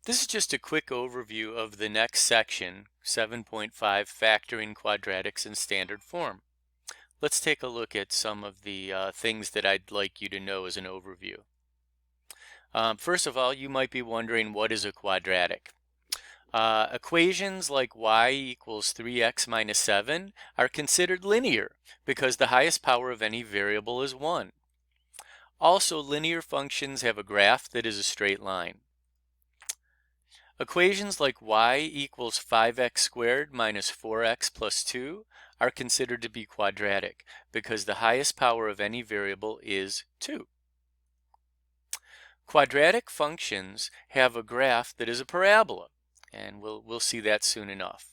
This is just a quick overview of the next section, 7.5, Factoring Quadratics in Standard Form. Let's take a look at some of the things that I'd like you to know as an overview. First of all, you might be wondering, what is a quadratic? Equations like y equals 3x minus 7 are considered linear because the highest power of any variable is 1. Also, linear functions have a graph that is a straight line. Equations like y equals 5x squared minus 4x plus 2 are considered to be quadratic because the highest power of any variable is 2. Quadratic functions have a graph that is a parabola, and we'll see that soon enough.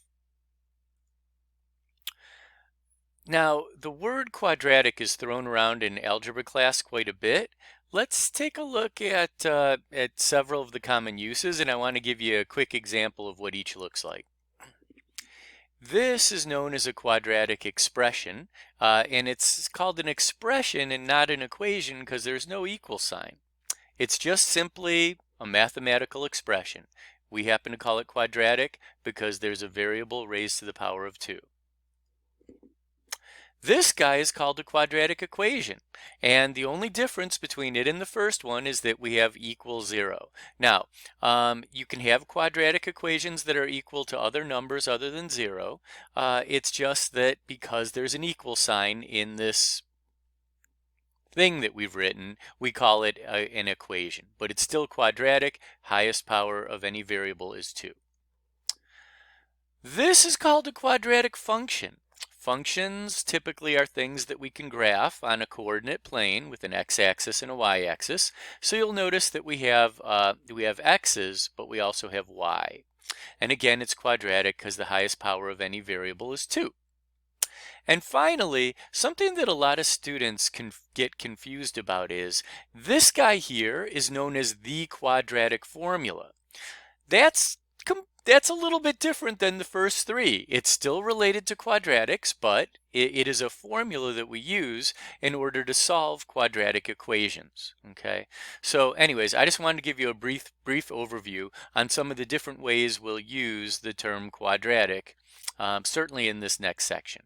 Now, the word quadratic is thrown around in algebra class quite a bit. Let's take a look at several of the common uses, and I want to give you a quick example of what each looks like. This is known as a quadratic expression, and it's called an expression and not an equation because there's no equal sign. It's just simply a mathematical expression. We happen to call it quadratic because there's a variable raised to the power of 2. This guy is called a quadratic equation, and the only difference between it and the first one is that we have equal 0. Now, you can have quadratic equations that are equal to other numbers other than 0. It's just that because there's an equal sign in this thing that we've written, we call it an equation, but it's still quadratic. Highest power of any variable is 2. This is called a quadratic function. Functions typically are things that we can graph on a coordinate plane with an x-axis and a y-axis. So you'll notice that we have x's, but we also have y. And again, it's quadratic because the highest power of any variable is 2. And finally, something that a lot of students can get confused about is this guy here is known as the quadratic formula. That's a little bit different than the first three. It's still related to quadratics, but it is a formula that we use in order to solve quadratic equations. Okay, so anyways, I just wanted to give you a brief overview on some of the different ways we'll use the term quadratic, certainly in this next section.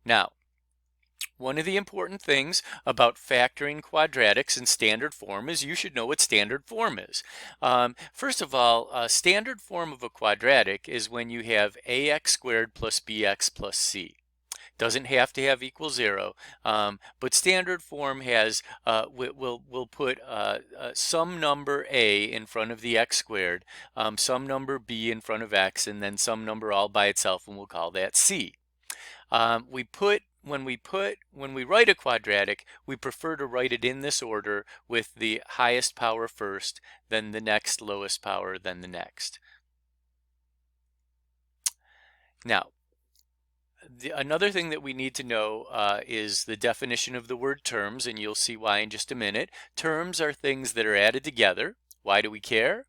Now, one of the important things about factoring quadratics in standard form is you should know what standard form is. First of all, standard form of a quadratic is when you have ax squared plus bx plus c. Doesn't have to have equal 0, but standard form has we'll put some number a in front of the x squared, some number b in front of x, and then some number all by itself, and we'll call that c. When we write a quadratic, we prefer to write it in this order with the highest power first, then the next lowest power, then the next. Now, another thing that we need to know is the definition of the word terms, and you'll see why in just a minute. Terms are things that are added together. Why do we care?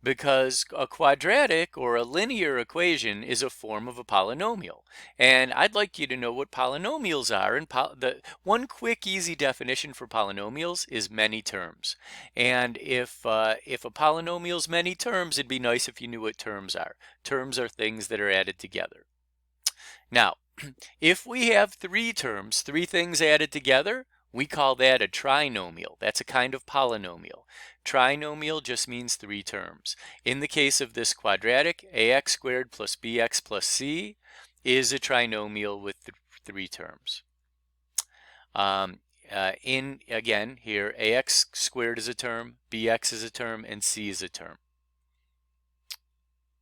Because a quadratic or a linear equation is a form of a polynomial. And I'd like you to know what polynomials are. And the one quick, easy definition for polynomials is many terms. And if a polynomial is many terms, it'd be nice if you knew what terms are. Terms are things that are added together. Now, if we have 3 terms, 3 things added together, we call that a trinomial. That's a kind of polynomial. Trinomial just means 3 terms. In the case of this quadratic, ax squared plus bx plus c is a trinomial with 3 terms. Again, here, ax squared is a term, bx is a term, and c is a term.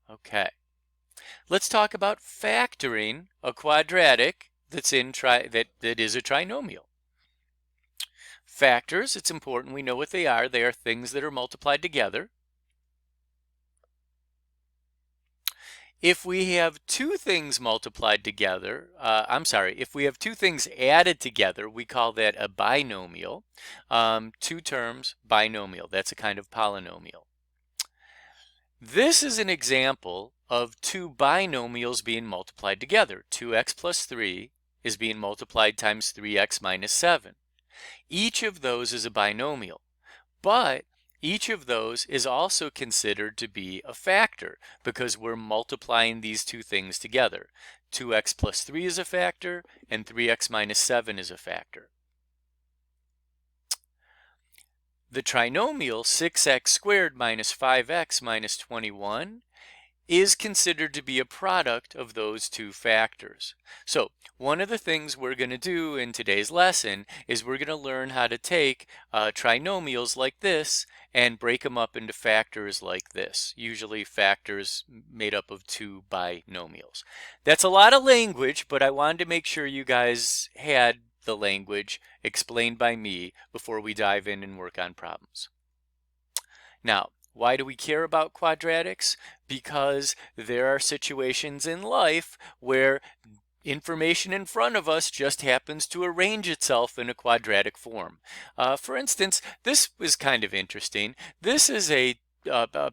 Okay. Let's talk about factoring a quadratic that is a trinomial. Factors, it's important we know what they are. They are things that are multiplied together. If we have 2 things multiplied together, if we have 2 things added together, we call that a binomial. 2 terms, binomial. That's a kind of polynomial. This is an example of 2 binomials being multiplied together. 2x plus 3 is being multiplied times 3x minus 7. Each of those is a binomial, But each of those is also considered to be a factor because we're multiplying these two things together. 2x plus 3 is a factor, and 3x minus 7 is a factor. The trinomial 6x squared minus 5x minus 21 is considered to be a product of those two factors. So one of the things we're going to do in today's lesson is we're going to learn how to take trinomials like this and break them up into factors like this, usually factors made up of two binomials. That's a lot of language, but I wanted to make sure you guys had the language explained by me before we dive in and work on problems. Now, why do we care about quadratics? Because there are situations in life where information in front of us just happens to arrange itself in a quadratic form. For instance, this was kind of interesting. This is a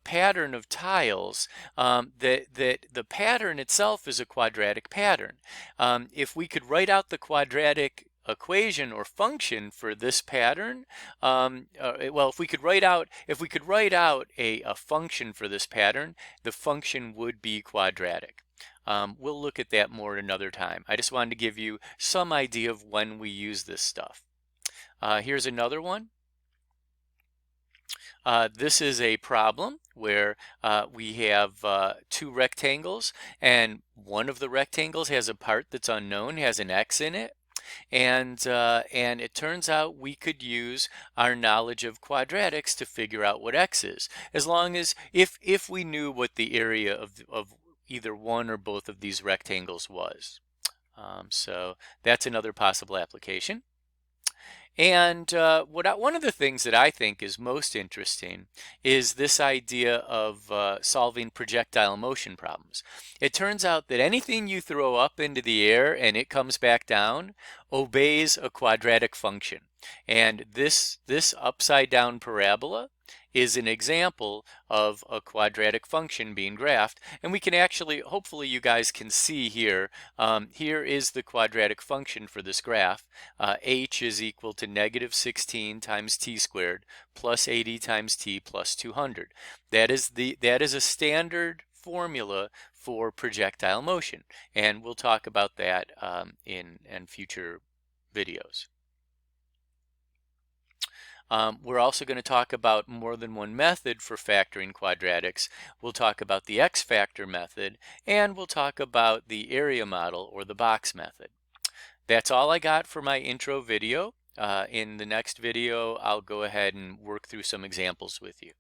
pattern of tiles that the pattern itself is a quadratic pattern. If we could write out the quadratic equation or function for this pattern, well, if we could write out a function for this pattern, the function would be quadratic. We'll look at that more another time. I just wanted to give you some idea of when we use this stuff. Here's another one. This is a problem where we have two rectangles, and one of the rectangles has a part that's unknown, has an x in it. And it turns out we could use our knowledge of quadratics to figure out what x is, as long as if we knew what the area of either one or both of these rectangles was. So that's another possible application. And one of the things that I think is most interesting is this idea of solving projectile motion problems. It turns out that anything you throw up into the air and it comes back down obeys a quadratic function. And this upside down parabola is an example of a quadratic function being graphed. And we can actually, hopefully you guys can see here, here is the quadratic function for this graph. H is equal to negative 16 times t squared plus 80 times t plus 200. That is a standard formula for projectile motion. And we'll talk about that in future videos. We're also going to talk about more than one method for factoring quadratics. We'll talk about the x-factor method, and we'll talk about the area model or the box method. That's all I got for my intro video. In the next video, I'll go ahead and work through some examples with you.